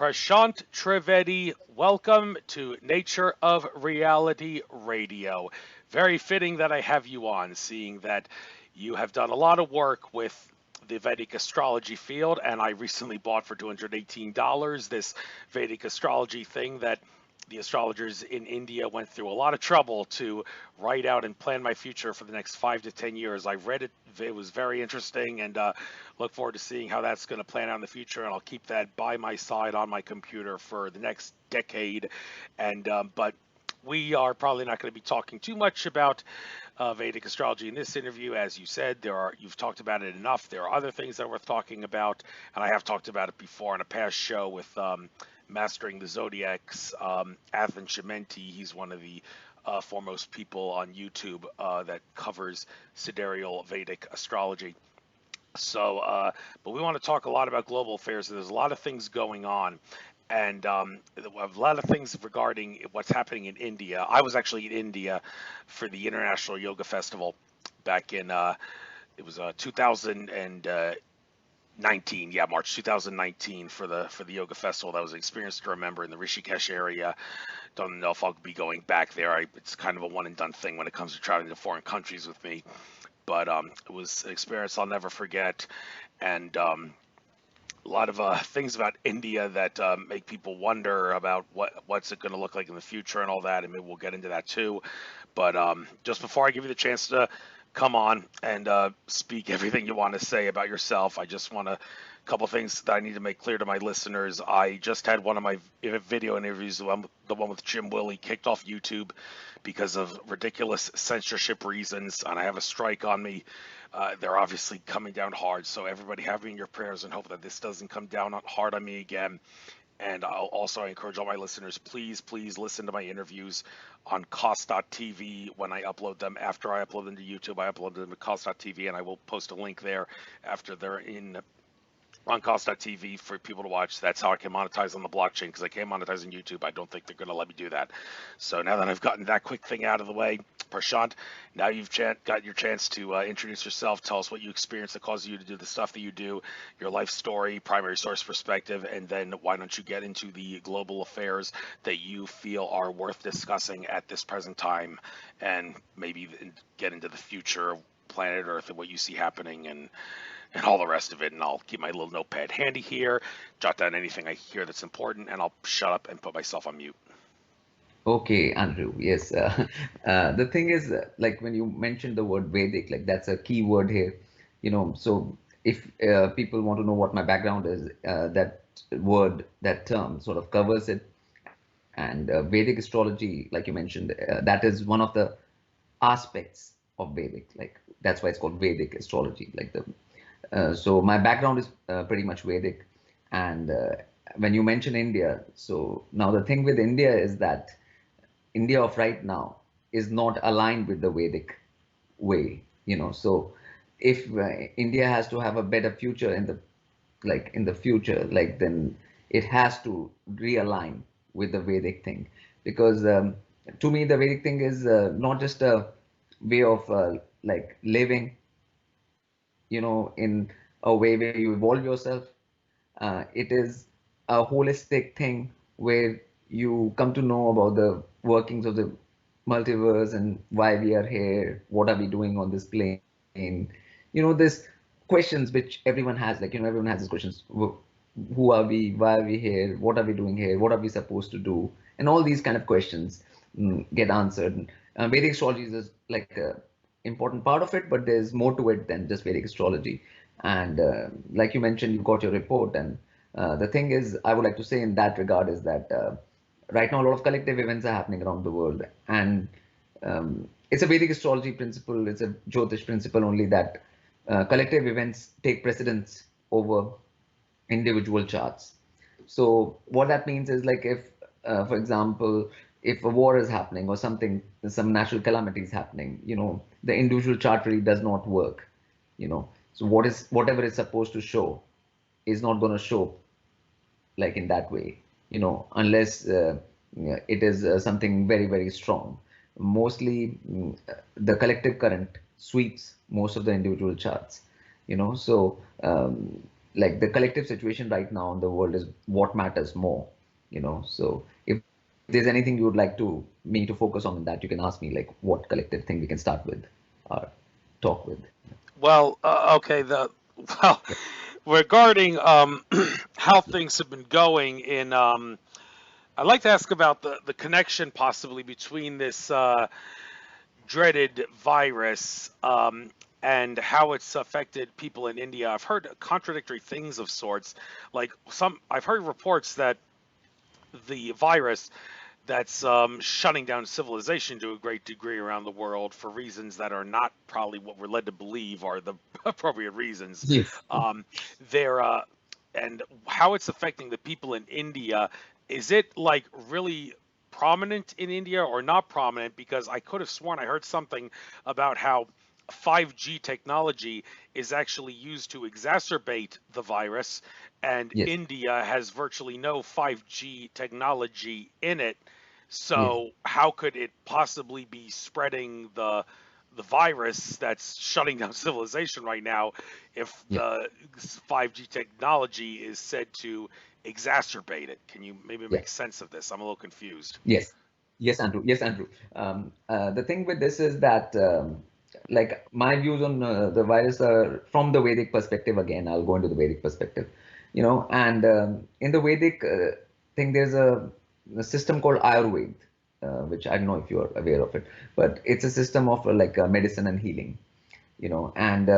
Preshant Trivedi, welcome to Nature of Reality Radio. Very fitting that I have you on, seeing that you have done a lot of work with the Vedic astrology field, and I recently bought for $218 this Vedic astrology thing that the astrologers in India went through a lot of trouble to write out and plan my future for the next 5 to 10 years. I read it; it was very interesting, and look forward to seeing how that's going to plan out in the future. And I'll keep that by my side on my computer for the next decade. And but we are probably not going to be talking too much about Vedic astrology in this interview. As you said, you've talked about it enough. There are other things that are worth talking about, and I have talked about it before in a past show with Mastering the Zodiacs, Athan Shementi. He's one of the foremost people on YouTube that covers sidereal Vedic astrology. So, but we want to talk a lot about global affairs. There's a lot of things going on, and a lot of things regarding what's happening in India. I was actually in India for the International Yoga Festival back in it was 2019, yeah, March 2019 for the yoga festival. That was an experience to remember in the Rishikesh area. Don't know if I'll be going back there. It's kind of a one and done thing when it comes to traveling to foreign countries with me. But it was an experience I'll never forget, and a lot of things about India that make people wonder about what's it going to look like in the future and all that, and maybe we'll get into that too. But just before I give you the chance to come on and speak everything you want to say about yourself, I just want a couple things that I need to make clear to my listeners. I just had one of my video interviews, the one with Jim Willie, kicked off YouTube because of ridiculous censorship reasons, and I have a strike on me. They're obviously coming down hard, so everybody have me in your prayers and hope that this doesn't come down hard on me again. And I encourage all my listeners, please listen to my interviews on Cost.tv when I upload them. After I upload them to YouTube, I upload them to Cost.tv, and I will post a link there after they're on Cost.tv for people to watch. That's how I can monetize on the blockchain, because I can't monetize on YouTube. I don't think they're going to let me do that. So now that I've gotten that quick thing out of the way, Prashant, now you've got your chance to introduce yourself. Tell us what you experienced that causes you to do the stuff that you do, your life story, primary source perspective, and then why don't you get into the global affairs that you feel are worth discussing at this present time, and maybe get into the future of planet Earth and what you see happening and all the rest of it. And I'll keep my little notepad handy here, jot down anything I hear that's important, and I'll shut up and put myself on mute. Okay, Andrew. Yes. The thing is, like when you mentioned the word Vedic, like that's a key word here. So if people want to know what my background is, that word, that term sort of covers it. And Vedic astrology, like you mentioned, that is one of the aspects of Vedic. Like that's why it's called Vedic astrology. So my background is pretty much Vedic. And when you mention India, so now the thing with India is that India of right now is not aligned with the Vedic way. So if India has to have a better future in the future, like then it has to realign with the Vedic thing, because to me the Vedic thing is not just a way of like living, in a way where you evolve yourself. It is a holistic thing where you come to know about the workings of the multiverse and why we are here, what are we doing on this plane. There's questions which everyone has, everyone has these questions. Who are we? Why are we here? What are we doing here? What are we supposed to do? And all these kind of questions get answered. Vedic astrology is like a important part of it, but there's more to it than just Vedic astrology. And like you mentioned, you got your report. And the thing is, I would like to say in that regard is that right now a lot of collective events are happening around the world. And it's a Vedic astrology principle, it's a Jyotish principle only, that collective events take precedence over individual charts. So what that means is, like, if, for example, if a war is happening or something, some natural calamity is happening, the individual chart really does not work. So whatever is supposed to show is not going to show like in that way, unless it is something very, very strong. Mostly the collective current sweeps most of the individual charts. So like the collective situation right now in the world is what matters more, So if there's anything you would like to me to focus on that, you can ask me like what collective thing we can start with or talk with. Well, okay. Well, Yeah. regarding how things have been going in, I'd like to ask about the connection possibly between this dreaded virus and how it's affected people in India. I've heard contradictory things of sorts. Like I've heard reports that the virus that's shutting down civilization to a great degree around the world for reasons that are not probably what we're led to believe are the appropriate reasons. Yes. Um, they're and how it's affecting the people in India. Is it like really prominent in India or not prominent? Because I could have sworn I heard something about how 5G technology is actually used to exacerbate the virus, and Yes. India has virtually no 5G technology in it. Yes. So how could it possibly be spreading the virus that's shutting down civilization right now if Yeah. the 5G technology is said to exacerbate it? Can you maybe Yeah. make sense of this? I'm a little confused. Yes. Yes, Andrew. Yes, Andrew. The thing with this is that, like, my views on the virus are from the Vedic perspective. Again, I'll go into the Vedic perspective, and in the Vedic thing, there's a system called Ayurveda, which I don't know if you're aware of it, but it's a system of like medicine and healing, and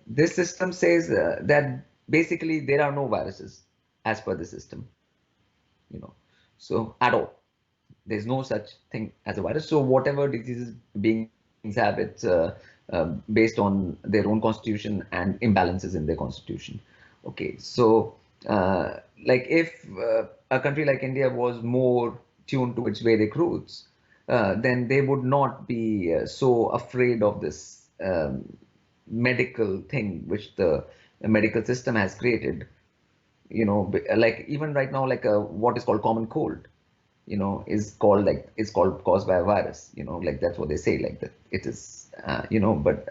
this system says that basically there are no viruses as per the system, you know, so at all there's no such thing as a virus. So whatever diseases beings have, it's based on their own constitution and imbalances in their constitution. Okay, so like if a country like India was more tuned to its Vedic roots, then they would not be so afraid of this medical thing which the medical system has created. Like even right now, like what is called common cold, is called caused by a virus, like that's what they say, like that it is, but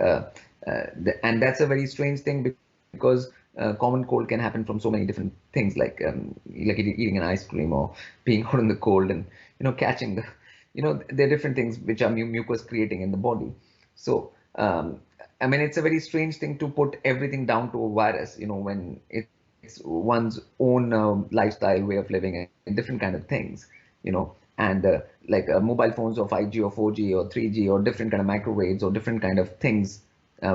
and that's a very strange thing because common cold can happen from so many different things, like eating an ice cream or being out in the cold and catching the, there are different things which are mucus creating in the body. So I mean, it's a very strange thing to put everything down to a virus, when it's one's own lifestyle, way of living, and different kind of things, and like mobile phones or 5G or 4G or 3G or different kind of microwaves or different kind of things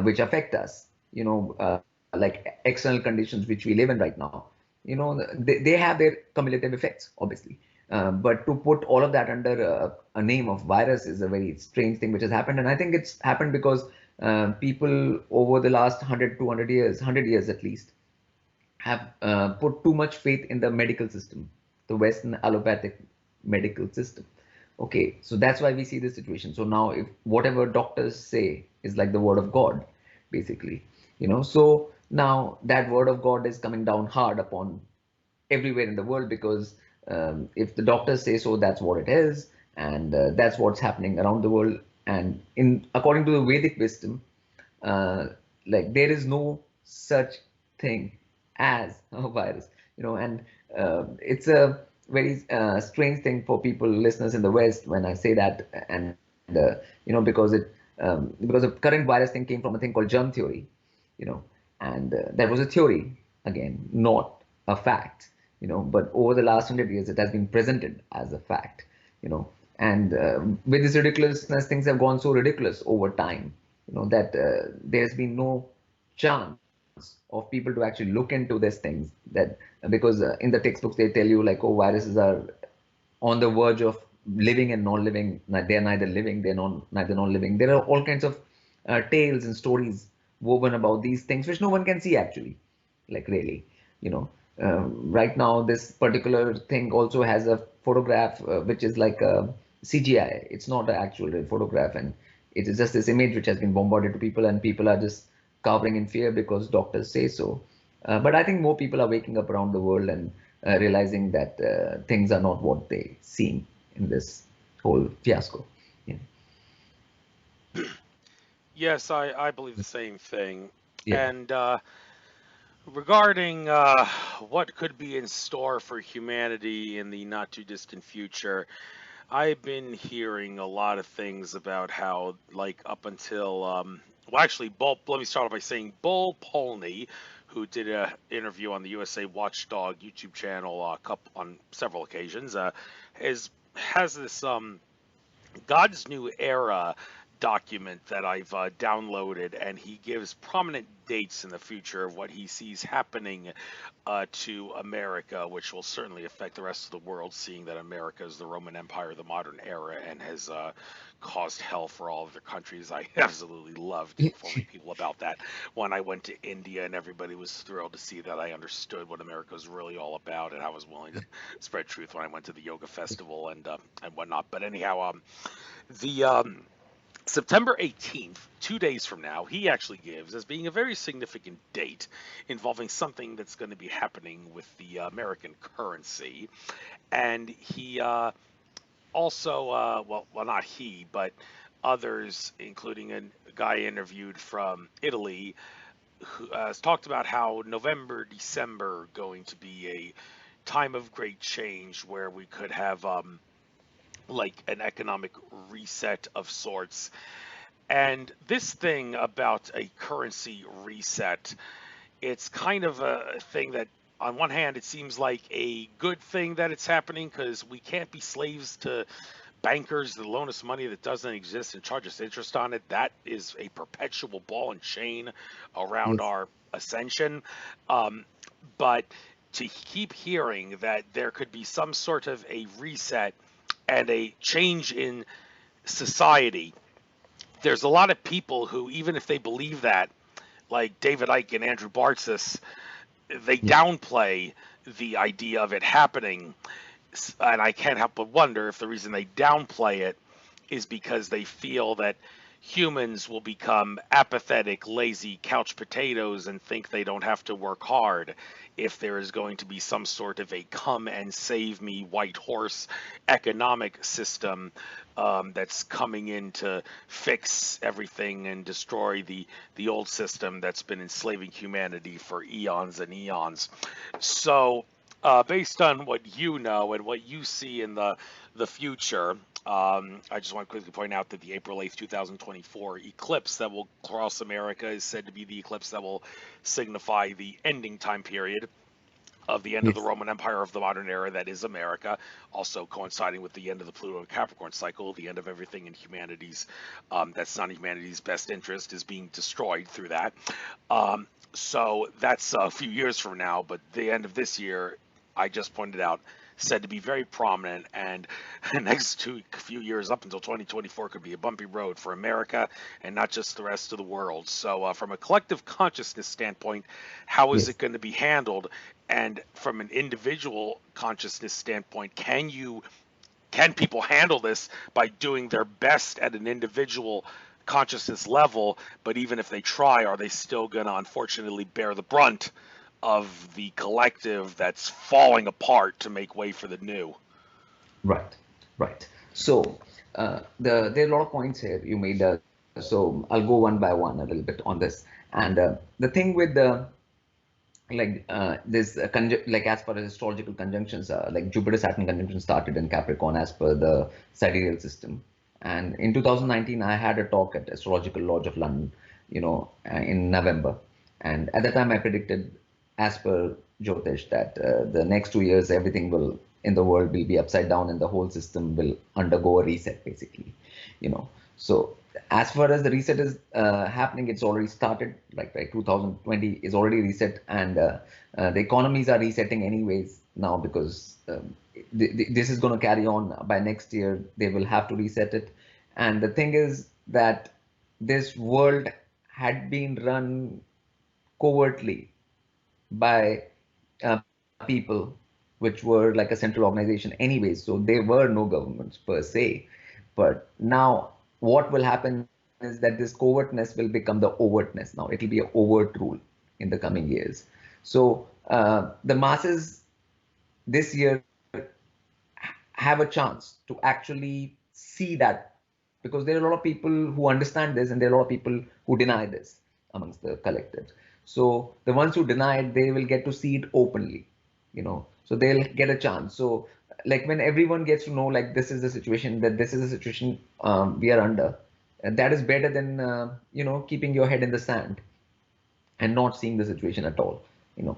which affect us, like external conditions which we live in right now, they have their cumulative effects, obviously. But to put all of that under a name of virus is a very strange thing which has happened. And I think it's happened because people over the last 100, 200 years, 100 years at least, have put too much faith in the medical system, the Western allopathic medical system. Okay, so that's why we see this situation. So now, if whatever doctors say is like the word of God, basically, so now that word of God is coming down hard upon everywhere in the world because if the doctors say so, that's what it is, and that's what's happening around the world. And in according to the Vedic wisdom, uh, like there is no such thing as a virus, and it's a very strange thing for people, listeners in the West, when I say that, and because because the current virus thing came from a thing called germ theory, you know, and that was a theory, again, not a fact, but over the last 100 years, it has been presented as a fact, and with this ridiculousness, things have gone so ridiculous over time, that there's been no chance of people to actually look into these things, that because in the textbooks they tell you like, oh, viruses are on the verge of living and non-living. They're neither living, they're neither non-living. There are all kinds of tales and stories woven about these things, which no one can see actually, like really, you know. Right now, this particular thing also has a photograph which is like a CGI. It's not an actual photograph, and it is just this image which has been bombarded to people, and people are just cowering in fear because doctors say so. But I think more people are waking up around the world and realizing that things are not what they seem in this whole fiasco. Yeah. Yes, I believe the same thing. Yeah. And Regarding what could be in store for humanity in the not too distant future, I've been hearing a lot of things about how, like, up until, well, actually, let me start off by saying Bull Polney, who did an interview on the USA Watchdog YouTube channel on several occasions, has this God's New Era document that I've downloaded, and he gives prominent dates in the future of what he sees happening to America, which will certainly affect the rest of the world, seeing that America is the Roman Empire of the modern era and has caused hell for all of their countries. I absolutely loved informing people about that when I went to India, and everybody was thrilled to see that I understood what America was really all about, and I was willing to spread truth when I went to the yoga festival and whatnot. But anyhow, the September 18th, 2 days from now, he actually gives as being a very significant date involving something that's going to be happening with the American currency. And he also, well, not he, but others, including a guy interviewed from Italy, who has talked about how November, December going to be a time of great change where we could have like an economic reset of sorts. And this thing about a currency reset, it's kind of a thing that, on one hand, it seems like a good thing that it's happening because we can't be slaves to bankers that loan us money that doesn't exist and charge us interest on it. That is a perpetual ball and chain around Yes. our ascension. Um, but to keep hearing that there could be some sort of a reset and a change in society, there's a lot of people who, even if they believe that, like David Icke and Andrew Bartzis, they Yeah. downplay the idea of it happening. And I can't help but wonder if the reason they downplay it is because they feel that humans will become apathetic, lazy couch potatoes and think they don't have to work hard if there is going to be some sort of a come and save me white horse economic system that's coming in to fix everything and destroy the old system that's been enslaving humanity for eons and eons. So based on what you know and what you see in the future, I just want to quickly point out that the April 8th, 2024 eclipse that will cross America is said to be the eclipse that will signify the ending time period of the end of the Yes. Roman Empire of the modern era that is America, also coinciding with the end of the Pluto and Capricorn cycle, the end of everything in humanity's that's not in humanity's best interest is being destroyed through that. So that's a few years from now, but the end of this year, I just pointed out, said to be very prominent, and the next few years up until 2024 could be a bumpy road for America and not just the rest of the world. So from a collective consciousness standpoint, how is Yes. it going to be handled? And from an individual consciousness standpoint, can people handle this by doing their best at an individual consciousness level? But even if they try, are they still going to unfortunately bear the brunt of the collective that's falling apart to make way for the new? Right. Right. So there are a lot of points here you made. So I'll go one by one a little bit on this. And the thing with the this like as far as astrological conjunctions, like Jupiter Saturn conjunction started in Capricorn as per the sidereal system. And in 2019, I had a talk at Astrological Lodge of London, in November. And at that time, I predicted, as per Jyotish, that the next 2 years, everything will in the world will be upside down, and the whole system will undergo a reset, basically. So as far as the reset is happening, it's already started. Like 2020 is already reset, and the economies are resetting anyways now, because this is going to carry on. By next year they will have to reset it. And the thing is that this world had been run covertly by people, which were like a central organization anyways, so there were no governments per se. But now what will happen is that this covertness will become the overtness. Now it will be an overt rule in the coming years. So the masses this year have a chance to actually see that, because there are a lot of people who understand this and there are a lot of people who deny this amongst the collective. So the ones who deny it, they will get to see it openly, so they'll get a chance. So like when everyone gets to know, like, this is the situation, that this is the situation we are under, that is better than keeping your head in the sand and not seeing the situation at all. you know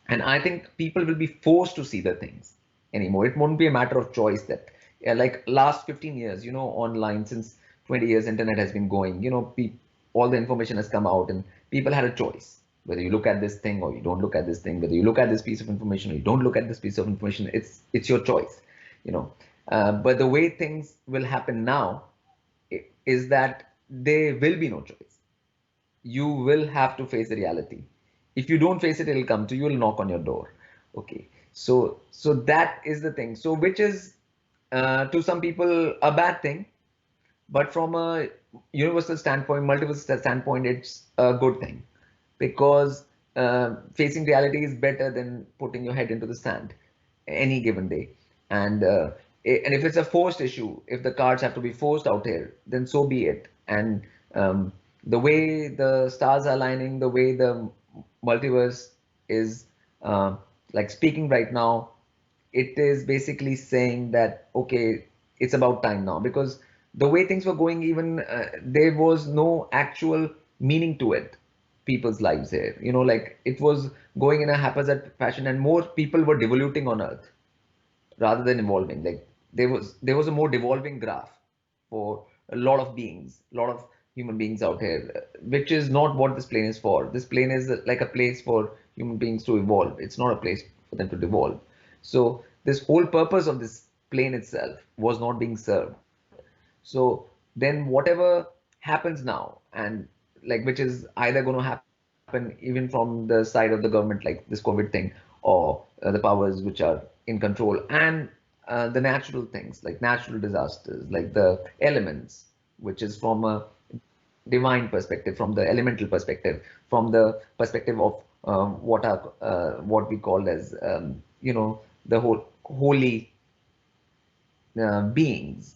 and I think people will be forced to see the things anymore. It won't be a matter of choice that, yeah, like last 15 years, online, since 20 years, internet has been going, all the information has come out and people had a choice. Whether you look at this thing or you don't look at this thing, whether you look at this piece of information or you don't look at this piece of information, it's your choice, you know. But the way things will happen now is that there will be no choice. You will have to face the reality. If you don't face it, it'll come to you, it'll knock on your door. Okay. So that is the thing. So which is to some people a bad thing, but from a universal standpoint, multiversal standpoint, it's a good thing, because facing reality is better than putting your head into the sand any given day. And if it's a forced issue, if the cards have to be forced out here, then so be it. And the way the stars are aligning, the way the multiverse is like speaking right now, it is basically saying that, okay, it's about time now. Because the way things were going, even there was no actual meaning to it, people's lives here, like it was going in a haphazard fashion, and more people were devoluting on earth rather than evolving. Like there was a more devolving graph for a lot of beings, a lot of human beings out here, which is not what this plane is for. This plane is like a place for human beings to evolve. It's not a place for them to devolve. So this whole purpose of this plane itself was not being served. So then whatever happens now, and like which is either going to happen even from the side of the government, like this COVID thing, or the powers which are in control, and the natural things like natural disasters, like the elements, which is from a divine perspective, from the elemental perspective, from the perspective of what we call as the whole holy beings,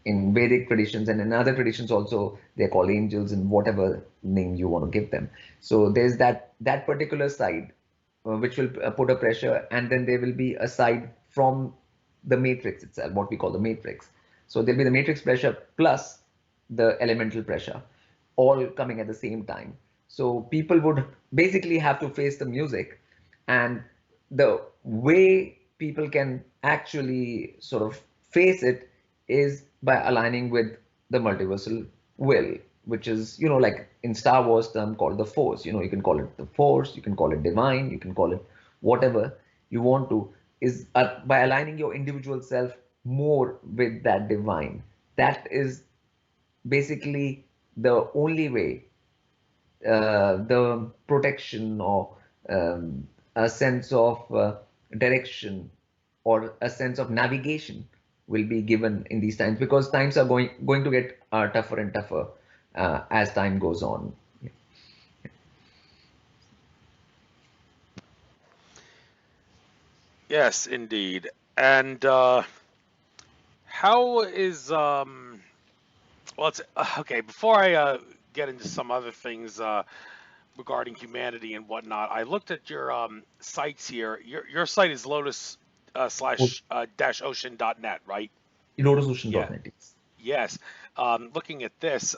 in Vedic traditions and in other traditions also, they're called angels and whatever name you want to give them. So there's that particular side which will put a pressure, and then there will be a side from the matrix itself, what we call the matrix. So there'll be the matrix pressure plus the elemental pressure, all coming at the same time. So people would basically have to face the music, and the way people can actually sort of face it is by aligning with the multiversal will, which is, like in Star Wars term called the Force. You can call it the Force, you can call it divine, you can call it whatever you want to, is by aligning your individual self more with that divine. That is basically the only way the protection or a sense of direction or a sense of navigation will be given in these times, because times are going to get tougher and tougher as time goes on. Yes, indeed. And how is well, it's okay. Before I get into some other things regarding humanity and whatnot, I looked at your sites here. Your site is lotus slash dash ocean.net, right? Yeah. LotusOcean.net. Yes. Looking at this,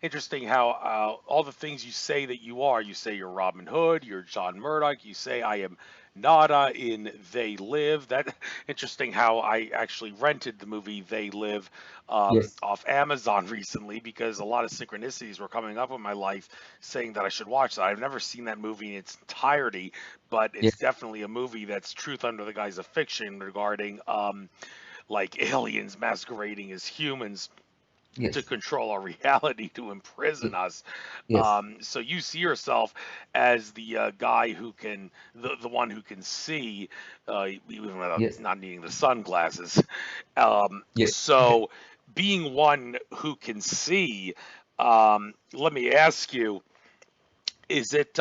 interesting how all the things you say that you are. You say you're Robin Hood, you're John Murdoch. You say I am Nada in They Live. That interesting how I actually rented the movie They Live Yes. off Amazon recently because a lot of synchronicities were coming up in my life saying that I should watch that. I've never seen that movie in its entirety, but it's Yes. definitely a movie that's truth under the guise of fiction regarding like aliens masquerading as humans to Yes. control our reality, to imprison us. Yes. So you see yourself as the guy who can, the one who can see, even without Yes. not needing the sunglasses. Yes. So being one who can see, let me ask you, is it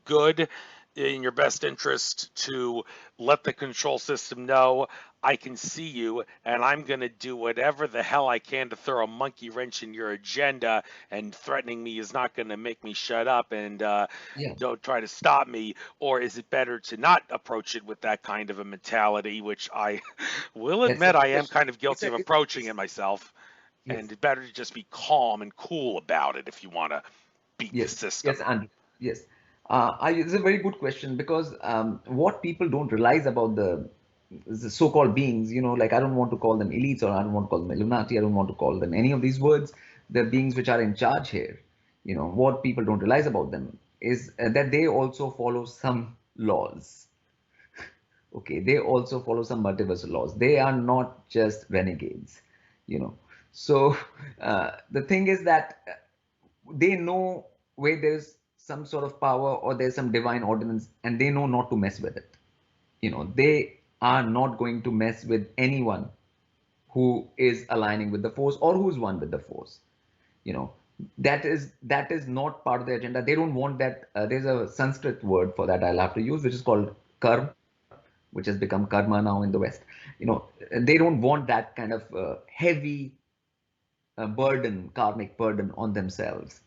good in your best interest to let the control system know I can see you and I'm going to do whatever the hell I can to throw a monkey wrench in your agenda, and threatening me is not going to make me shut up and Yeah, don't try to stop me? Or is it better to not approach it with that kind of a mentality, which I will that's a admit I am question. kind of It's guilty a, of approaching it's, it myself? yes, And it's better to just be calm and cool about it if you want to beat the yes, yes, system. and yes. It's a very good question because what people don't realize about the so-called beings, like I don't want to call them elites or I don't want to call them Illuminati, I don't want to call them any of these words. The beings which are in charge here, what people don't realize about them is that they also follow some laws. Okay, they also follow some multiversal laws. They are not just renegades, you know. So the thing is that they know where there's some sort of power or there's some divine ordinance, and they know not to mess with it. They are not going to mess with anyone who is aligning with the force or who's one with the force. You know, that is not part of the agenda. They don't want that. There's a Sanskrit word for that I'll have to use, which is called karma, which has become karma now in the West. You know, they don't want that kind of heavy burden, karmic burden on themselves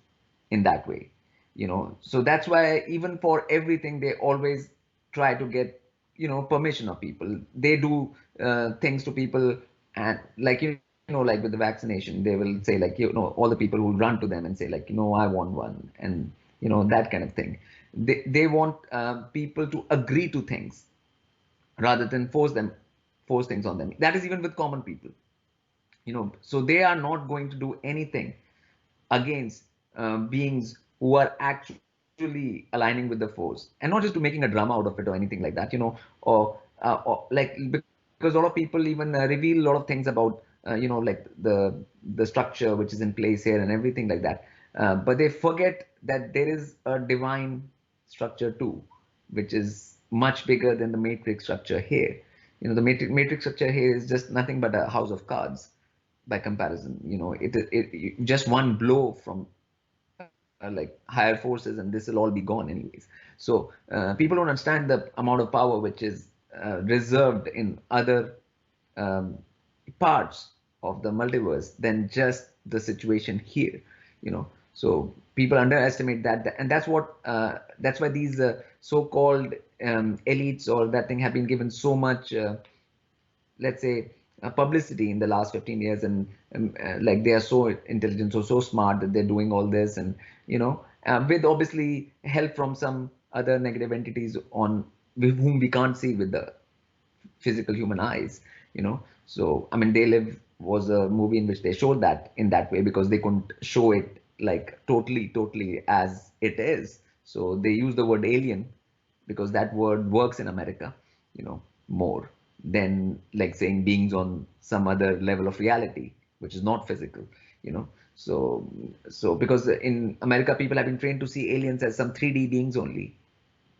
in that way. So that's why even for everything they always try to get permission of people. They do things to people, and like like with the vaccination, they will say like all the people who run to them and say like I want one, and that kind of thing. They want people to agree to things rather than force things on them. That is even with common people. So they are not going to do anything against beings who are actually aligning with the force, and not just to making a drama out of it or anything like that, or like, because a lot of people even reveal a lot of things about like the structure which is in place here and everything like that, but they forget that there is a divine structure too, which is much bigger than the matrix structure here. The matrix structure here is just nothing but a house of cards by comparison. Just one blow from like higher forces and this will all be gone anyways. So people don't understand the amount of power which is reserved in other um, parts of the multiverse than just the situation here. So people underestimate that, and that's why these so-called elites or that thing have been given so much let's say publicity in the last 15 years, and like they are so intelligent, so smart that they're doing all this, and with obviously help from some other negative entities on with whom we can't see with the physical human eyes. So I mean, They Live was a movie in which they showed that in that way because they couldn't show it like totally as it is. So they use the word alien because that word works in America, more than like saying beings on some other level of reality, which is not physical, you know. So because in America people have been trained to see aliens as some 3D beings only,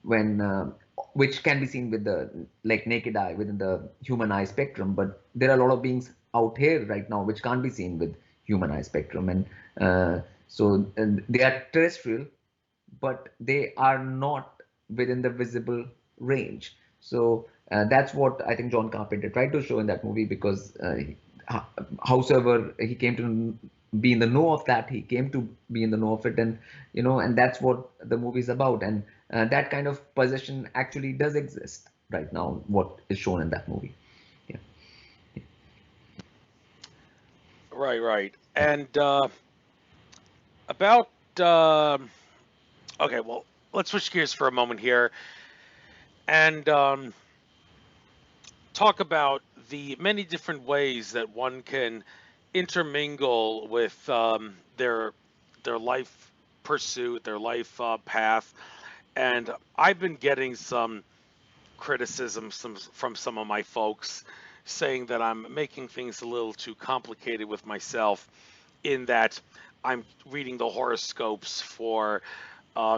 when which can be seen with the like naked eye within the human eye spectrum, but there are a lot of beings out here right now which can't be seen with human eye spectrum, and they are terrestrial, but they are not within the visible range. So that's what I think John Carpenter tried to show in that movie, because howsoever he came to be in the know of that, he came to be in the know of it, and that's what the movie is about. And that kind of possession actually does exist right now, what is shown in that movie. Yeah. Right, right. And about okay, well, let's switch gears for a moment here and talk about the many different ways that one can intermingle with their life pursuit, their life path. And I've been getting some criticism from some of my folks saying that I'm making things a little too complicated with myself, in that I'm reading the horoscopes for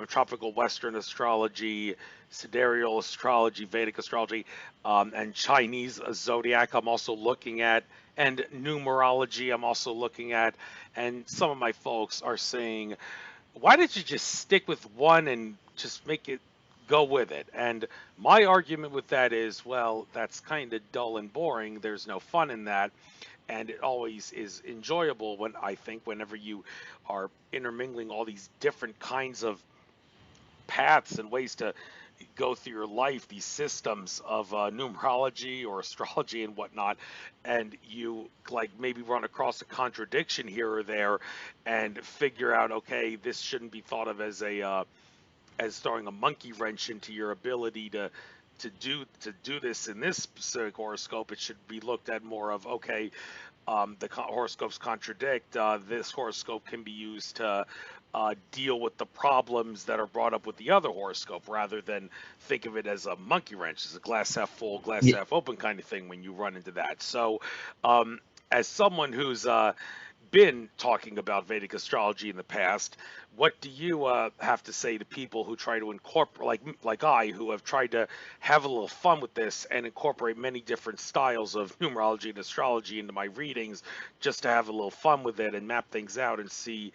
tropical Western astrology, sidereal astrology, Vedic astrology, and Chinese zodiac. I'm also looking at, and numerology. I'm also looking at, and some of my folks are saying, "Why did you just stick with one and just make it go with it. And my argument with that is, well, that's kind of dull and boring. There's no fun in that. And it always is enjoyable when I think whenever you are intermingling all these different kinds of paths and ways to go through your life, these systems of numerology or astrology and whatnot, and you like maybe run across a contradiction here or there, and figure out, okay, this shouldn't be thought of as a as throwing a monkey wrench into your ability to do this in this specific horoscope. It should be looked at more of, okay, the horoscopes contradict. This horoscope can be used to deal with the problems that are brought up with the other horoscope, rather than think of it as a monkey wrench, as a glass half full, glass Yeah. half open kind of thing when you run into that. So, as someone who's been talking about Vedic astrology in the past, what do you have to say to people who try to incorporate, like I, who have tried to have a little fun with this and incorporate many different styles of numerology and astrology into my readings, just to have a little fun with it and map things out and see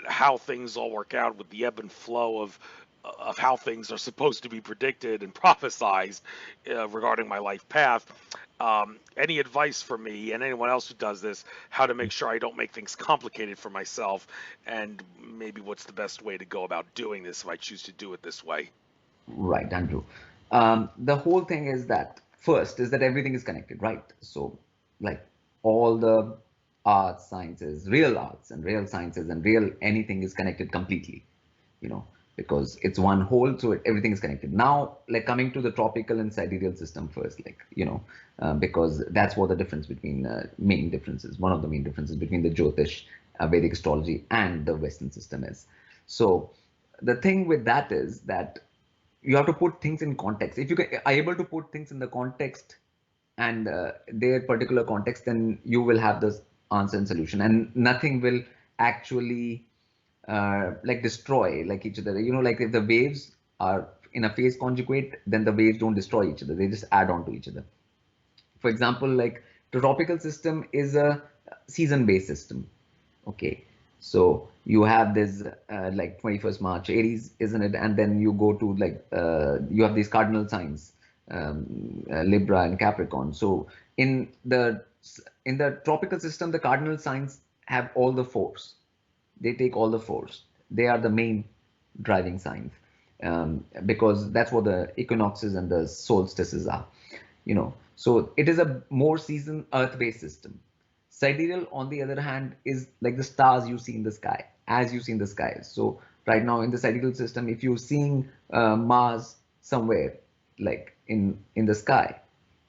how things all work out with the ebb and flow of how things are supposed to be predicted and prophesized regarding my life path. Any advice for me and anyone else who does this, how to make sure I don't make things complicated for myself, and maybe what's the best way to go about doing this if I choose to do it this way? Right, Andrew. The whole thing is that first is that everything is connected, right? So, like all the arts, sciences, real arts and real sciences and real anything is connected completely, you know, because it's one whole, so everything is connected. Now, like coming to the tropical and sidereal system first, because that's what the difference between main differences, one of the main differences between the Jyotish, Vedic astrology, and the Western system is. So, the thing with that is that you have to put things in context. If you are able to put things in the context and their particular context, then you will have the answer and solution, and nothing will actually like destroy like each other. Like if the waves are in a phase conjugate, then the waves don't destroy each other; they just add on to each other. For example, like the tropical system is a season-based system. Okay, so you have this like 21st March, Aries, isn't it? And then you go to like you have these cardinal signs, Libra and Capricorn. So in the in the tropical system, the cardinal signs have all the force. They take all the force. They are the main driving signs, because that's what the equinoxes and the solstices are. So it is a more season earth-based system. Sidereal, on the other hand, is like the stars you see in the sky, as you see in the sky. So right now in the sidereal system, if you're seeing Mars somewhere, like in the sky,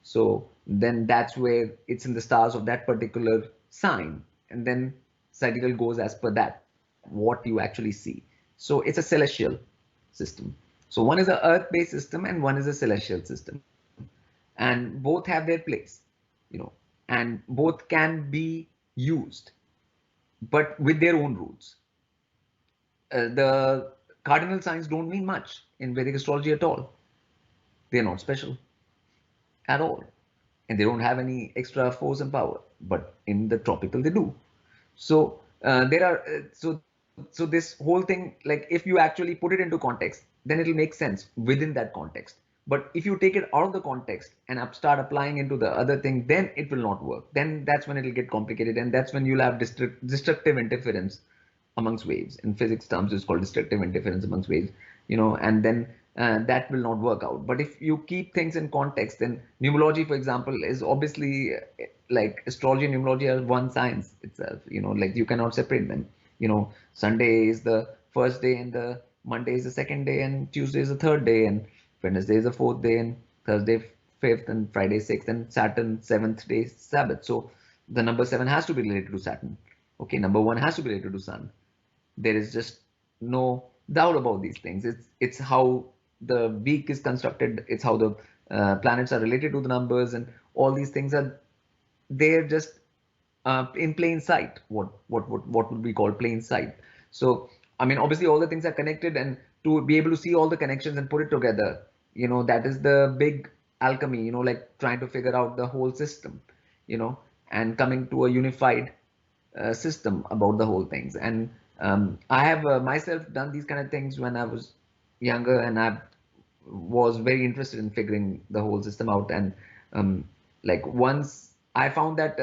so then that's where it's in the stars of that particular sign, and then sidereal goes as per that, what you actually see. So it's a celestial system. So one is a earth-based system and one is a celestial system, and both have their place, and both can be used, but with their own rules. The cardinal signs don't mean much in Vedic astrology at all. They're not special at all, and they don't have any extra force and power. But in the tropical, they do. So there are so this whole thing, like if you actually put it into context, then it'll make sense within that context. But if you take it out of the context and start applying into the other thing, then it will not work. Then that's when it'll get complicated, and that's when you'll have destructive interference amongst waves. In physics terms, it's called destructive interference amongst waves, and then that will not work out. But if you keep things in context, then numerology, for example, is obviously like astrology and numerology are one science itself, like you cannot separate them. Sunday is the first day and the Monday is the second day and Tuesday is the third day and Wednesday is the fourth day and Thursday fifth and Friday sixth and Saturn seventh day Sabbath. So the number 7 has to be related to Saturn. Okay, number 1 has to be related to Sun. There is just no doubt about these things. It's how the week is constructed. It's how the planets are related to the numbers, and all these things are they're just in plain sight. What would we call plain sight? So I mean, obviously, all the things are connected, and to be able to see all the connections and put it together, that is the big alchemy. Like trying to figure out the whole system, and coming to a unified system about the whole things. And I have myself done these kind of things when I was younger, and I've was very interested in figuring the whole system out. And like once I found that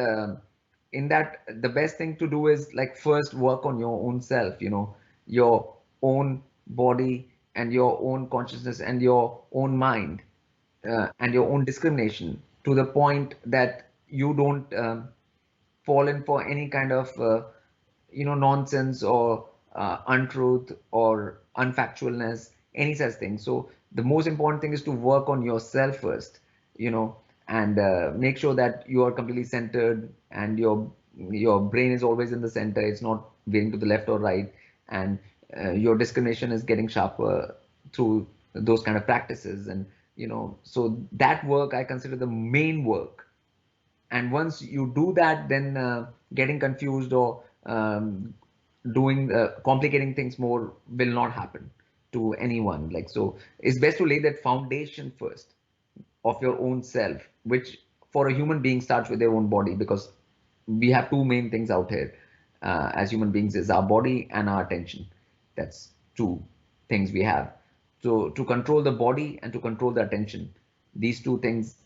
in that the best thing to do is like first work on your own self, your own body and your own consciousness and your own mind and your own discrimination to the point that you don't fall in for any kind of nonsense or untruth or unfactualness, any such thing. So the most important thing is to work on yourself first, and make sure that you are completely centered and your brain is always in the center. It's not veering to the left or right, and your discrimination is getting sharper through those kind of practices. And so that work I consider the main work. And once you do that, then getting confused or doing complicating things more will not happen to anyone. Like, so it's best to lay that foundation first of your own self, which for a human being starts with their own body, because we have two main things out here as human beings, is our body and our attention. That's two things we have. So to control the body and to control the attention, these two things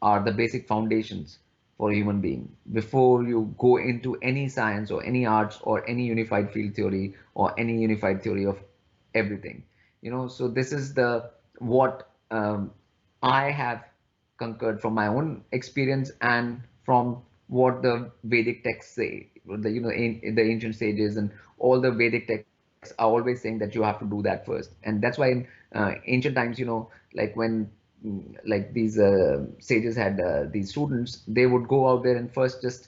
are the basic foundations for a human being before you go into any science or any arts or any unified field theory or any unified theory of everything. So this is the what I have conquered from my own experience and from what the Vedic texts say. The ancient sages and all the Vedic texts are always saying that you have to do that first. And that's why in ancient times, like when like these sages had these students, they would go out there and first just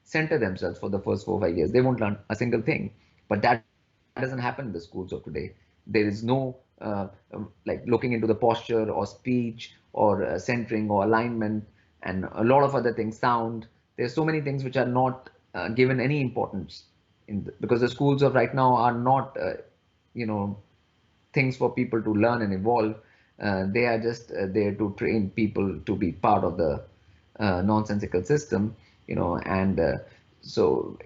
center themselves for the first 4 or 5 years. They won't learn a single thing. But that doesn't happen in the schools of today. There is no like looking into the posture or speech or centering or alignment and a lot of other things, sound. There's so many things which are not given any importance because the schools of right now are not you know things for people to learn and evolve. They are just there to train people to be part of the nonsensical system, and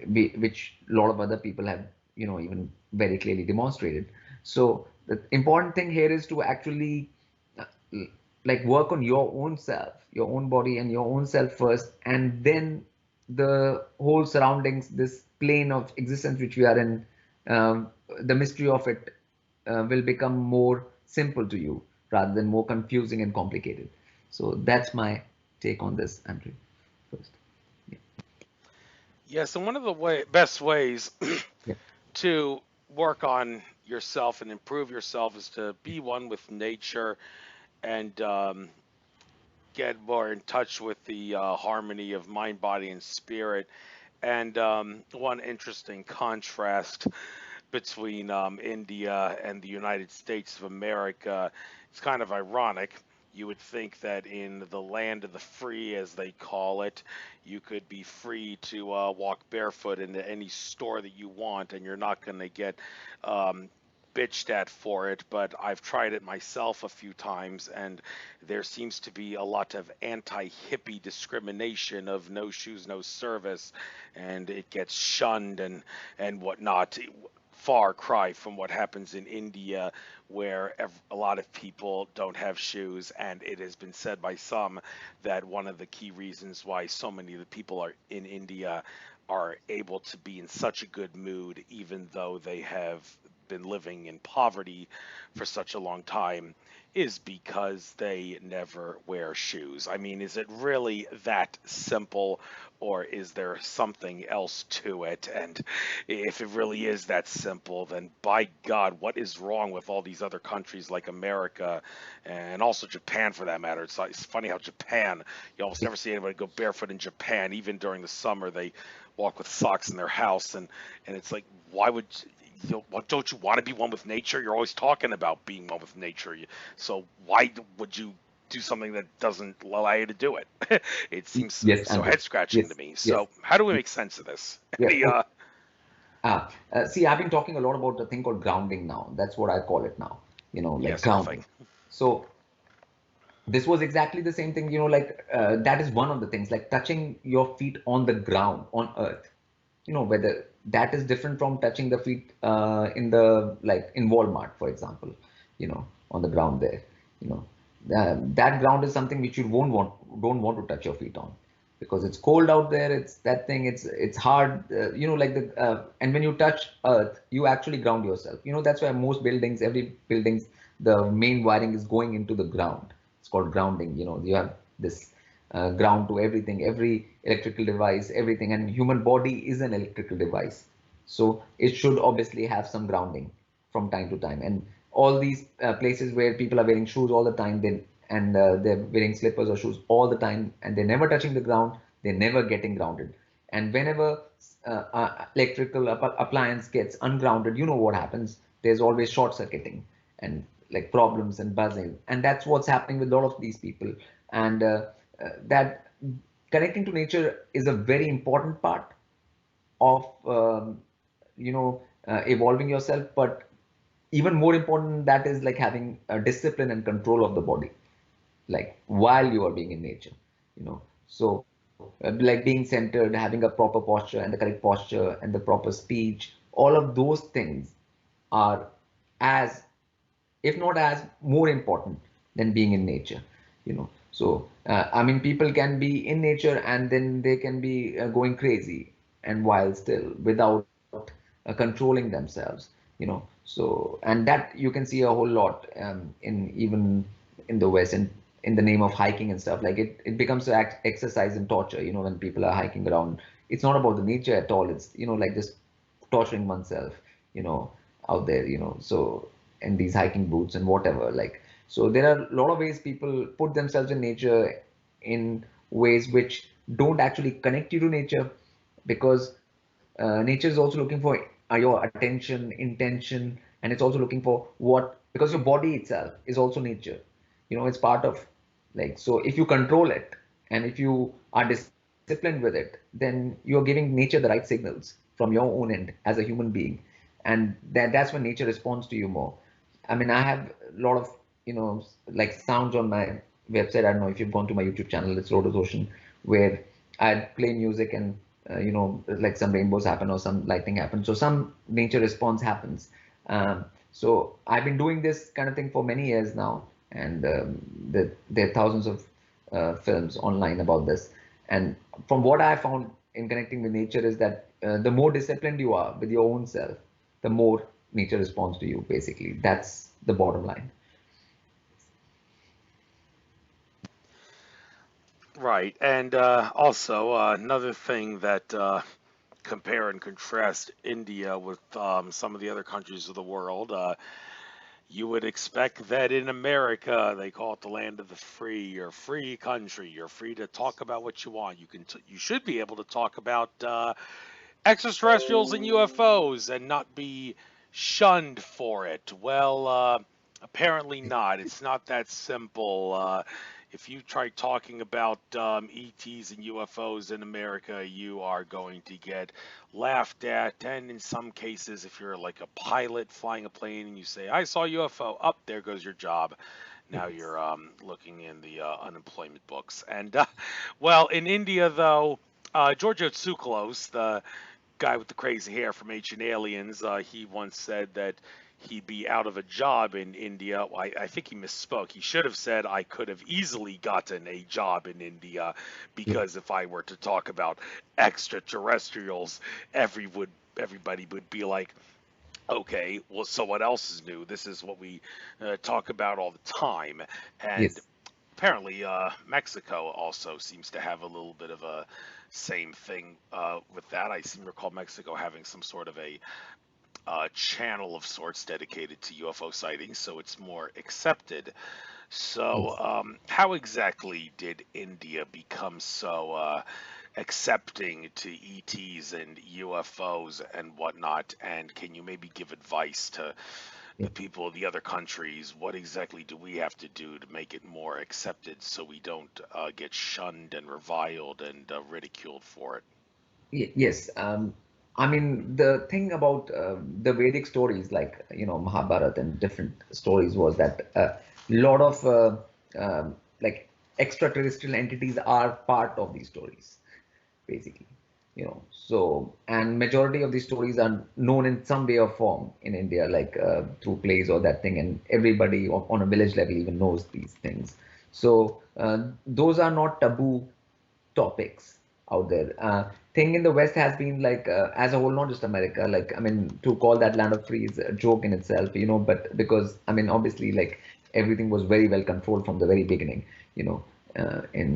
which a lot of other people have, even very clearly demonstrated. So the important thing here is to actually uh, like work on your own self, your own body and your own self first, and then the whole surroundings, this plane of existence which we are in, the mystery of it will become more simple to you rather than more confusing and complicated. So that's my take on this, Andrew. First, yeah, Yes, and one of the best ways yeah, to work on yourself and improve yourself is to be one with nature and get more in touch with the harmony of mind, body, and spirit. And one interesting contrast between India and the United States of America, it's kind of ironic. You would think that in the land of the free, as they call it, you could be free to walk barefoot into any store that you want, and you're not going to get um, bitched at for it. But I've tried it myself a few times, and there seems to be a lot of anti-hippie discrimination of no shoes, no service, and it gets shunned and whatnot. Far cry from what happens in India, where a lot of people don't have shoes, and it has been said by some that one of the key reasons why so many of the people are in India are able to be in such a good mood, even though they have been living in poverty for such a long time, is because they never wear shoes. I mean, is it really that simple, or is there something else to it? And if it really is that simple, then by God, what is wrong with all these other countries like America and also Japan for that matter? It's funny how Japan, you almost never see anybody go barefoot in Japan. Even during the summer, they walk with socks in their house, and it's like, why would don't you want to be one with nature? You're always talking about being one with nature. So why would you do something that doesn't allow you to do it? It seems yes, so Andrew. head scratching to Yes, me. yes, So how do we make sense of this? yeah. Any, See, I've been talking a lot about a thing called grounding now. That's what I call it now, like yes, perfect. grounding. So this was exactly the same thing, like that is one of the things, like touching your feet on the ground, on earth, whether that is different from touching the feet in the, like in Walmart, for example, on the ground there. You know, that ground is something which you don't want to touch your feet on, because it's cold out there. It's that thing. It's hard. Like and when you touch earth, you actually ground yourself. That's why most buildings, every buildings, the main wiring is going into the ground. It's called grounding. You have this ground to everything, every electrical device, everything, and human body is an electrical device. So it should obviously have some grounding from time to time. And all these places where people are wearing shoes all the time, they're wearing slippers or shoes all the time, and they're never touching the ground, they're never getting grounded. And whenever electrical appliance gets ungrounded, you know what happens? There's always short circuiting and like problems and buzzing, and that's what's happening with a lot of these people. And that connecting to nature is a very important part of evolving yourself. But even more important than that is like having a discipline and control of the body, like while you are being in nature. So like being centered, having a proper posture and the correct posture and the proper speech, all of those things are as, if not as, more important than being in nature. So I mean, people can be in nature and then they can be going crazy and wild still without controlling themselves. So, and that you can see a whole lot in even in the West, and in the name of hiking and stuff. Like it becomes an exercise in torture. When people are hiking around, it's not about the nature at all. It's like just torturing oneself, you know, out there. So in these hiking boots and whatever. Like, so there are a lot of ways people put themselves in nature in ways which don't actually connect you to nature, because nature is also looking for your attention, intention, and it's also looking for because your body itself is also nature. It's part of, like, so if you control it and if you are disciplined with it, then you're giving nature the right signals from your own end as a human being, and that's when nature responds to you more. I mean, I have a lot of like sounds on my website. I don't know if you've gone to my YouTube channel. It's LotusOcean, where I play music and like some rainbows happen or some lightning happens. So some nature response happens. So I've been doing this kind of thing for many years now, and there are thousands of films online about this. And from what I found in connecting with nature is that the more disciplined you are with your own self, the more nature responds to you. Basically, that's the bottom line. Right, and also another thing that compare and contrast India with some of the other countries of the world. You would expect that in America they call it the land of the free. You're a free country. You're free to talk about what you want. You should be able to talk about extraterrestrials and UFOs and not be shunned for it. Well, apparently not. It's not that simple. If you try talking about ETs and UFOs in America, you are going to get laughed at. And in some cases, if you're like a pilot flying a plane and you say, I saw UFO, up there goes your job. Now you're looking in the unemployment books. And, well, in India, though, Georgios Tsoukalos, the guy with the crazy hair from Ancient Aliens, he once said that he'd be out of a job in India. I think he misspoke. He should have said I could have easily gotten a job in India, because if I were to talk about extraterrestrials, everybody would be like, okay, well, so what else is new? This is what we talk about all the time. And Yes. apparently, Mexico also seems to have a little bit of a same thing with that. I seem to recall Mexico having some sort of a channel of sorts dedicated to UFO sightings, so it's more accepted. So, Yes. how exactly did India become so accepting to ETs and UFOs and whatnot? And can you maybe give advice to Yeah. the people of the other countries? What exactly do we have to do to make it more accepted so we don't get shunned and reviled and ridiculed for it? Yes. I mean, the thing about the Vedic stories, like, Mahabharata and different stories, was that a lot of like extraterrestrial entities are part of these stories, basically. So, and majority of these stories are known in some way or form in India, like through plays or that thing, and everybody on a village level even knows these things. So those are not taboo topics out there. Thing in the West has been like, as a whole, not just America. Like, I mean, to call that land of free is a joke in itself, But because, I mean, obviously, like everything was very well controlled from the very beginning, in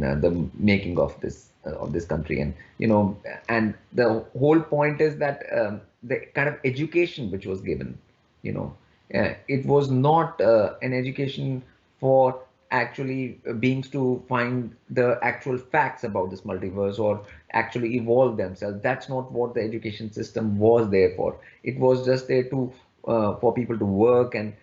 the making of this country, and the whole point is that the kind of education which was given, you know, it was not an education for actually beings to find the actual facts about this multiverse or actually evolve themselves. That's not what the education system was there for. It was just there to for people to work and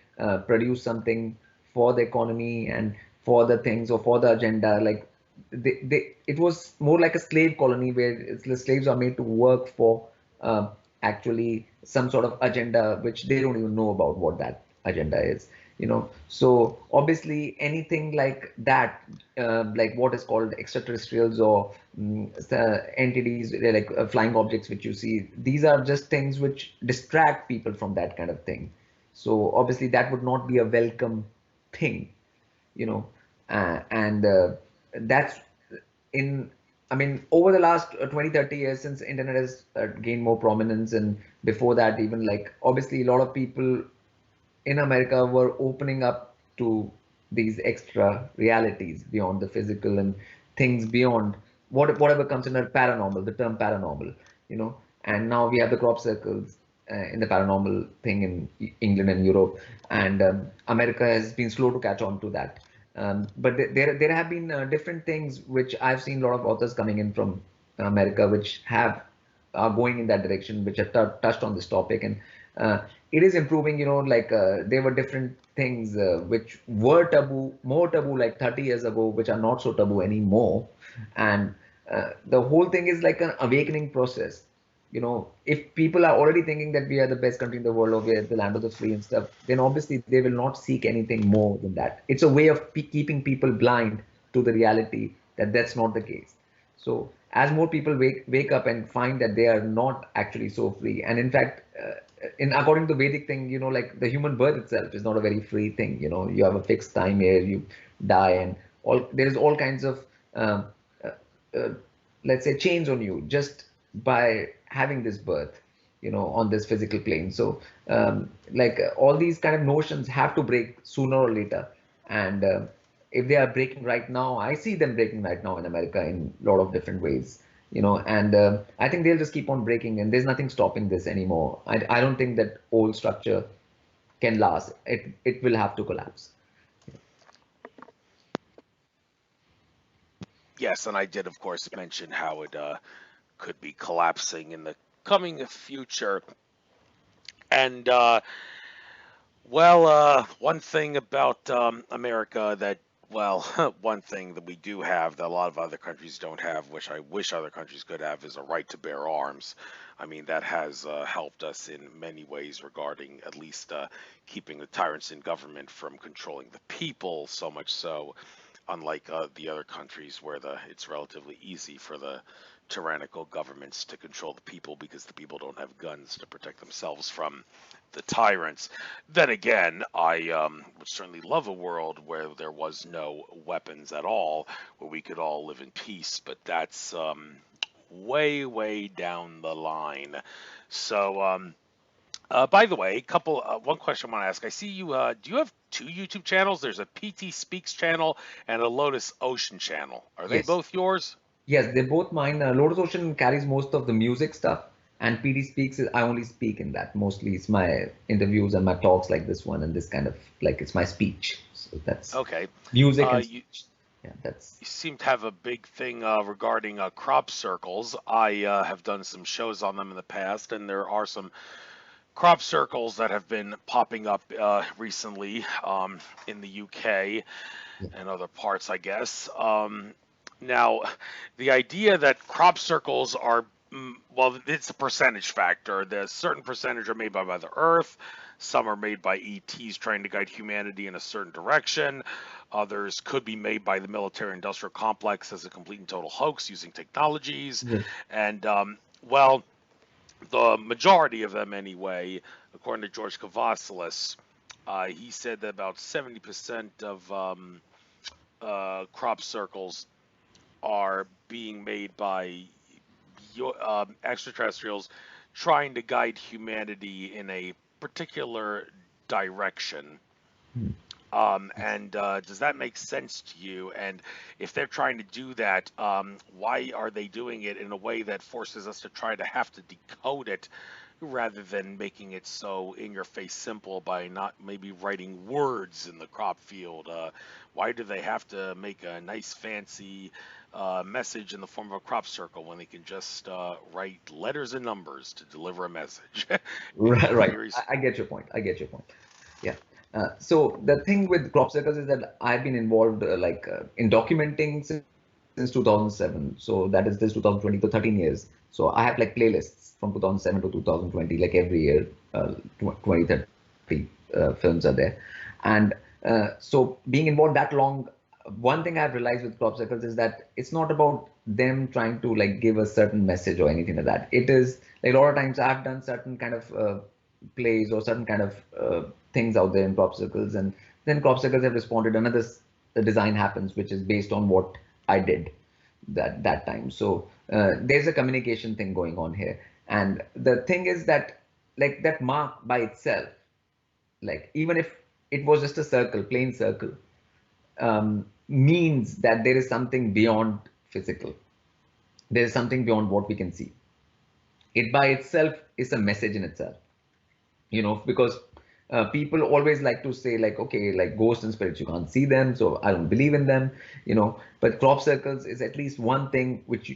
produce something for the economy and for the things or for the agenda. Like it was more like a slave colony where the slaves are made to work for uh, actually some sort of agenda which they don't even know about what that agenda is. So obviously anything like that, like what is called extraterrestrials or entities like flying objects which you see, these are just things which distract people from that kind of thing. So obviously that would not be a welcome thing, you know and that's in I mean, over the last 20, 30 years since internet has gained more prominence, and before that, even like obviously a lot of people in America were opening up to these extra realities beyond the physical and things beyond whatever comes in a paranormal, the term paranormal, you know. And now we have the crop circles in the paranormal thing in England and Europe, and America has been slow to catch on to that. But there have been different things which I've seen a lot of authors coming in from America, which have are going in that direction, which have touched on this topic, and uh, it is improving. Like there were different things which were taboo, more taboo like 30 years ago, which are not so taboo anymore, and the whole thing is like an awakening process. If people are already thinking that we are the best country in the world or we are the land of the free and stuff, then obviously they will not seek anything more than that. It's a way of keeping people blind to the reality that that's not the case. So as more people wake up and find that they are not actually so free, and in fact, in according to Vedic thing, like the human birth itself is not a very free thing. You have a fixed time here, you die, and all there is all kinds of um, uh, uh, let's say chains on you just by having this birth, on this physical plane. So like all these kind of notions have to break sooner or later, and if they are breaking right now, I see them breaking right now in America in a lot of different ways, and I think they'll just keep on breaking, and there's nothing stopping this anymore. I don't think that old structure can last. It will have to collapse. Yes, and I did, of course, mention how it could be collapsing in the coming future. And one thing about America that, well, one thing that we do have that a lot of other countries don't have, which I wish other countries could have, is a right to bear arms. I mean, that has helped us in many ways regarding at least keeping the tyrants in government from controlling the people, so much so, unlike the other countries where it's relatively easy for the tyrannical governments to control the people because the people don't have guns to protect themselves from the tyrants. Then again, I would certainly love a world where there was no weapons at all, where we could all live in peace, but that's way, way down the line. So, by the way, one question I want to ask. I see you. Do you have two YouTube channels? There's a PT Speaks channel and a Lotus Ocean channel. Are they Yes. both yours? Yes, they're both mine. LotusOcean carries most of the music stuff, and PD Speaks is I only speak in that. Mostly it's my interviews and my talks like this one, and this kind of like it's my speech. So that's Okay. music and You speech. Yeah, that's you seem to have a big thing regarding crop circles. I have done some shows on them in the past, and there are some crop circles that have been popping up recently in the UK yeah. and other parts, I guess. Now, the idea that crop circles are, well, it's a percentage factor. There's a certain percentage are made by Mother Earth. Some are made by ETs trying to guide humanity in a certain direction. Others could be made by the military-industrial complex as a complete and total hoax using technologies. Yes. And well, the majority of them anyway, according to George Kavasilis, he said that about 70% of crop circles are being made by extraterrestrials trying to guide humanity in a particular direction. Hmm. And does that make sense to you? And if they're trying to do that, why are they doing it in a way that forces us to try to have to decode it rather than making it so in your face simple by not maybe writing words in the crop field? Why do they have to make a nice fancy message in the form of a crop circle when they can just write letters and numbers to deliver a message? Any Right, right. theories? I get your point. I get your point. Yeah. So the thing with crop circles is that I've been involved in documenting since 2007. So that is this 2020 to 13 years. So I have like playlists from 2007 to 2020, like every year, 20, 30 films are there. And so being involved that long, one thing I've realized with crop circles is that it's not about them trying to like give a certain message or anything like that. It is like a lot of times I've done certain kind of plays or certain kind of things out there in crop circles, and then crop circles have responded. Another design happens which is based on what I did that time. So there's a communication thing going on here, and the thing is that like that mark by itself, like even if it was just a circle, plain circle, means that there is something beyond physical. There is something beyond what we can see. It by itself is a message in itself, because people always like to say like, okay, like ghosts and spirits, you can't see them, so I don't believe in them, but crop circles is at least one thing which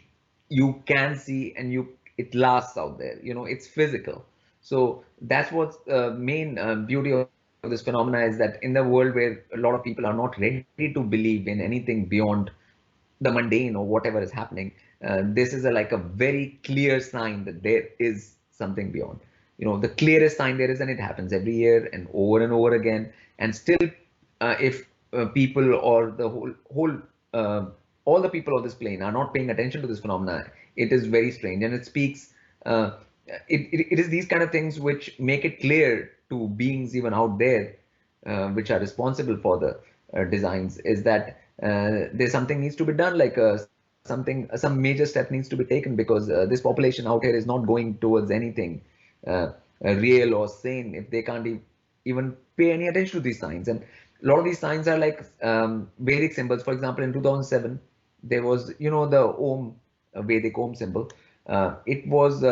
you can see, and it lasts out there, it's physical. So that's what's main beauty of this phenomena, is that in the world where a lot of people are not ready to believe in anything beyond the mundane or whatever is happening, this is like a very clear sign that there is something beyond. The clearest sign there is, and it happens every year and over again. And still, if people or the whole all the people of this plane are not paying attention to this phenomena, it is very strange, and it speaks. Uh, it is these kind of things which make it clear to beings even out there, which are responsible for the designs, is that there's something needs to be done, like some major step needs to be taken, because this population out here is not going towards anything real or sane if they can't even pay any attention to these signs. And a lot of these signs are like Vedic symbols. For example, in 2007, there was, the Om, Vedic Om symbol. It was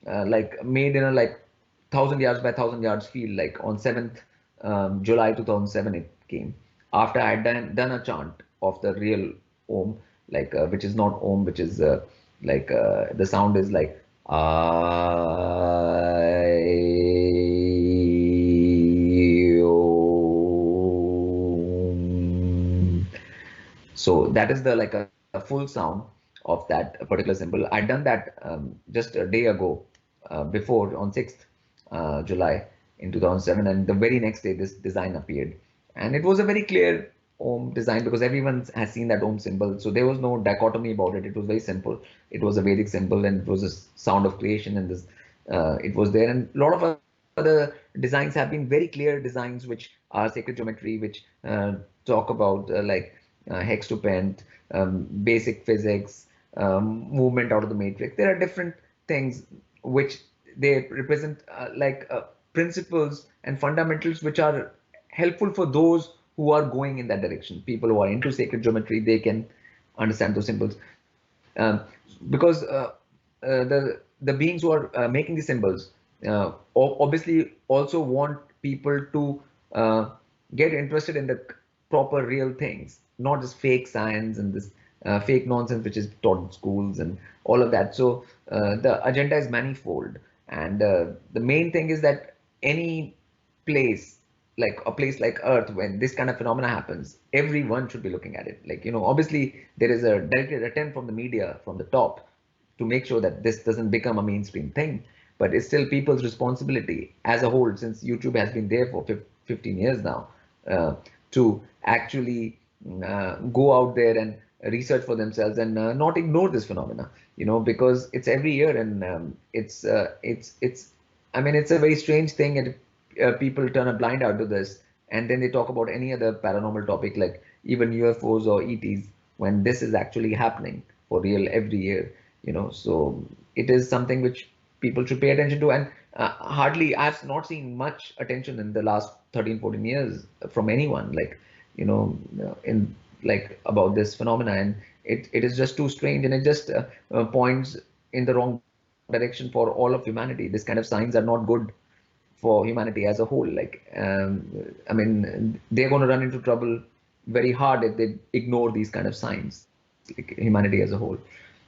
like made in a like 1,000 yards by 1,000 yards field, like on 7th July 2007 it came. After I had done a chant of the real Om, like which is not Om, which is the sound is like AEIOUM. So that is the like a full sound of that particular symbol. I'd done that just a day ago, before on 6th July in 2007, and the very next day this design appeared, and it was a very clear Om design because everyone has seen that Om symbol. So there was no dichotomy about it. It was very simple. It was a Vedic symbol, and it was a sound of creation, and this it was there. And a lot of other designs have been very clear designs, which are sacred geometry, which talk about hex to pent, basic physics, movement out of the matrix. There are different things which they represent principles and fundamentals which are helpful for those who are going in that direction. People who are into sacred geometry, they can understand those symbols, um, because the beings who are making these symbols obviously also want people to get interested in the proper real things, not just fake science and this fake nonsense which is taught in schools and all of that. So the agenda is manifold, and the main thing is that any place, like a place like Earth, when this kind of phenomena happens, everyone should be looking at it. Like, obviously there is a directed attempt from the media from the top to make sure that this doesn't become a mainstream thing, but it's still people's responsibility as a whole, since YouTube has been there for 15 years now, uh, to actually go out there and research for themselves and not ignore this phenomena, because it's every year, and it's I mean, it's a very strange thing, and people turn a blind eye to this, and then they talk about any other paranormal topic like even UFOs or ETs, when this is actually happening for real every year. So it is something which people should pay attention to, and hardly I've not seen much attention in the last 13, 14 years from anyone, like, in like about this phenomena, and it is just too strange, and it just points in the wrong direction for all of humanity. This kind of signs are not good for humanity as a whole. Like, I mean, they're going to run into trouble very hard if they ignore these kind of signs, like humanity as a whole.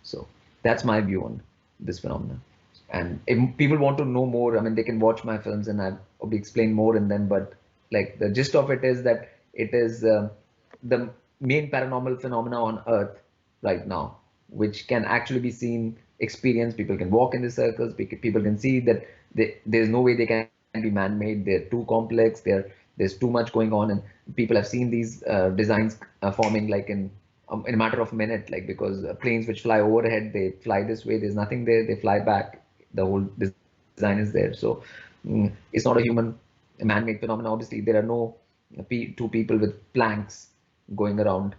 So that's my view on this phenomenon. And if people want to know more, I mean, they can watch my films, and I'll be explain more in them. But like the gist of it is that it is the main paranormal phenomena on Earth right now, which can actually be seen, experienced. People can walk in the circles. People can see that there's no way they can be man-made. They're too complex. There's too much going on, and people have seen these designs forming like in a matter of a minute, like because planes which fly overhead, they fly this way. There's nothing there. They fly back. The whole design is there. So it's not a human man-made phenomenon. Obviously, there are no two people with planks going around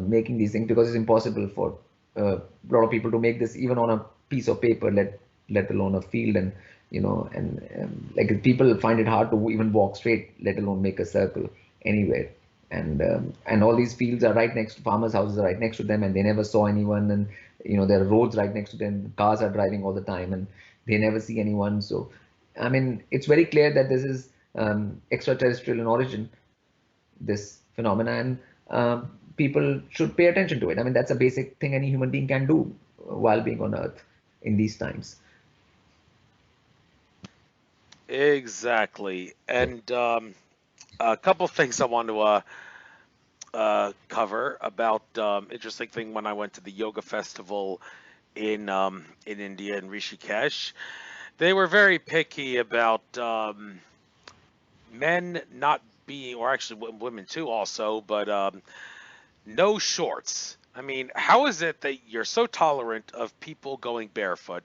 making these things, because it's impossible for a lot of people to make this even on a piece of paper, let alone a field. And like people find it hard to even walk straight, let alone make a circle anywhere. And all these fields are right next to farmers' houses, are right next to them, and they never saw anyone. And there are roads right next to them. Cars are driving all the time, and they never see anyone. So, I mean, it's very clear that this is extraterrestrial in origin, this phenomenon. People should pay attention to it. I mean, that's a basic thing any human being can do while being on Earth in these times. Exactly. And a couple things I want to cover about interesting thing when I went to the yoga festival in India in Rishikesh. They were very picky about men not being, or actually women too, also, but no shorts. I mean, how is it that you're so tolerant of people going barefoot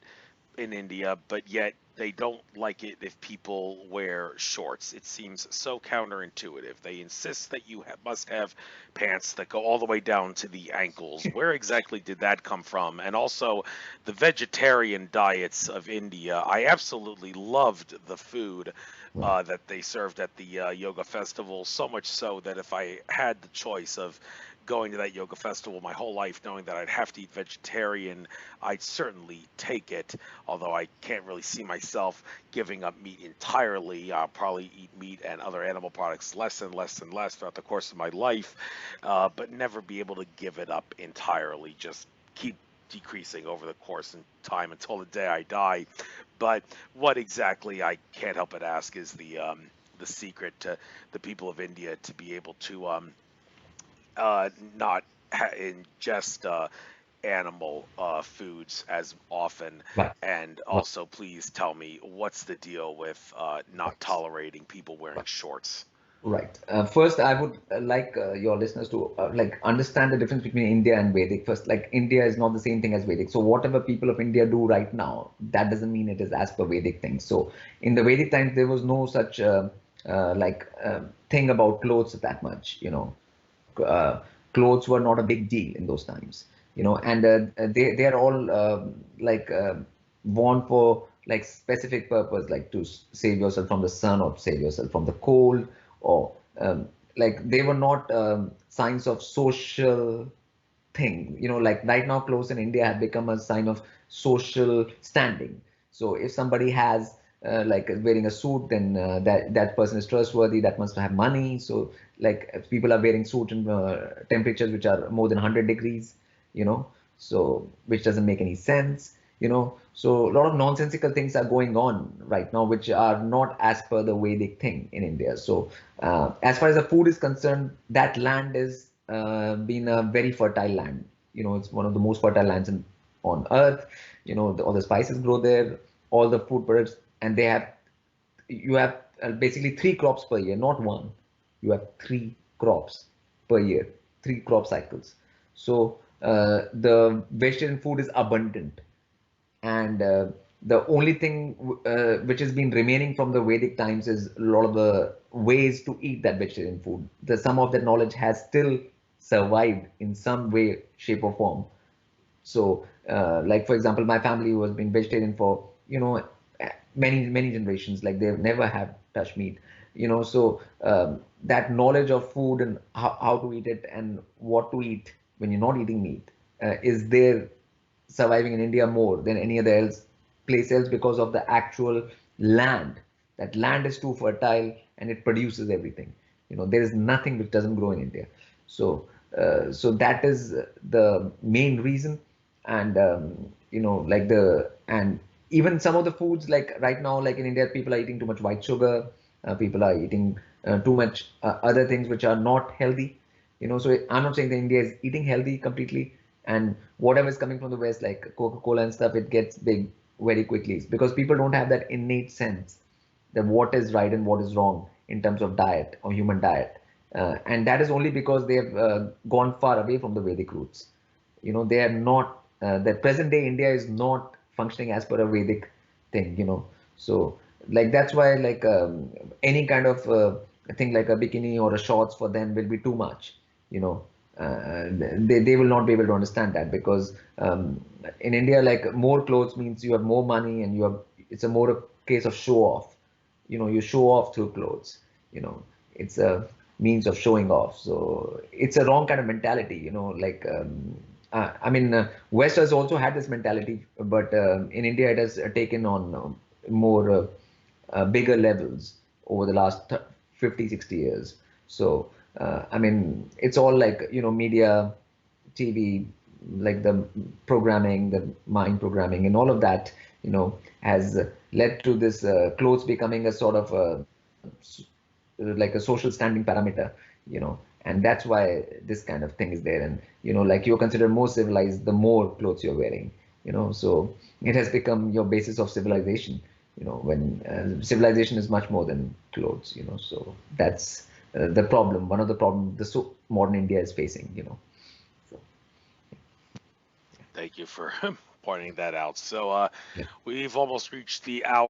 in India, but yet they don't like it if people wear shorts? It seems so counterintuitive. They insist that you must have pants that go all the way down to the ankles. Where exactly did that come from? And also, the vegetarian diets of India. I absolutely loved the food that they served at the yoga festival, so much so that if I had the choice of going to that yoga festival my whole life knowing that I'd have to eat vegetarian, I'd certainly take it, although I can't really see myself giving up meat entirely. I'll probably eat meat and other animal products less and less and less throughout the course of my life, but never be able to give it up entirely, just keep decreasing over the course and time until the day I die. But what exactly, I can't help but ask, is the secret to the people of India to be able to not ingest animal foods as often? Right. And also, please tell me, what's the deal with not tolerating people wearing shorts? Right. First, I would like your listeners to like understand the difference between India and Vedic. First, like India is not the same thing as Vedic. So whatever people of India do right now, that doesn't mean it is as per Vedic things. So in the Vedic times, there was no such thing about clothes that much. Clothes were not a big deal in those times. And they are all worn for like specific purpose, like to save yourself from the sun or save yourself from the cold, or like they were not signs of social thing. Like right now, clothes in India have become a sign of social standing. So if somebody has like wearing a suit, then that person is trustworthy. That must have money. So like if people are wearing suit in temperatures which are more than 100 degrees, so which doesn't make any sense. So a lot of nonsensical things are going on right now, which are not as per the Vedic thing in India. So as far as the food is concerned, that land is been a very fertile land. It's one of the most fertile lands on earth. All the spices grow there, all the food products, and you have basically three crops per year, not one. You have three crops per year, 3 crop cycles. So the vegetarian food is abundant, and the only thing which has been remaining from the Vedic times is a lot of the ways to eat that vegetarian food. Some of that knowledge has still survived in some way, shape, or form. So, like for example, my family was been vegetarian for many generations. Like they've never have touched meat. So that knowledge of food and how to eat it and what to eat when you're not eating meat is there surviving in India more than any other place else because of the actual land. That land is too fertile and it produces everything. There is nothing which doesn't grow in India. So that is the main reason. And and even some of the foods, like right now, like in India, people are eating too much white sugar. People are eating too much other things which are not healthy. So I'm not saying that India is eating healthy completely, and whatever is coming from the West, like Coca-Cola and stuff, it gets big very quickly because people don't have that innate sense that what is right and what is wrong in terms of diet or human diet. And that is only because they have gone far away from the Vedic roots. They are not, the present day India is not functioning as per a Vedic thing. So, like, that's why, like, any kind of thing like a bikini or a shorts for them will be too much, you know. They will not be able to understand that because in India, like, more clothes means you have more money and it's a more a case of show off. You show off through clothes. It's a means of showing off. So it's a wrong kind of mentality. Like I mean, West has also had this mentality, but in India it has taken on more bigger levels over the last 50, 60 years. So I mean, it's all like media, TV, like the programming, the mind programming, and all of that, has led to this clothes becoming a sort of like a social standing parameter, and that's why this kind of thing is there. And like you're considered more civilized the more clothes you're wearing. So it has become your basis of civilization. When civilization is much more than clothes. So that's the problem. One of the problems modern India is facing. So, Thank you for pointing that out. So yeah. we've almost reached the hour.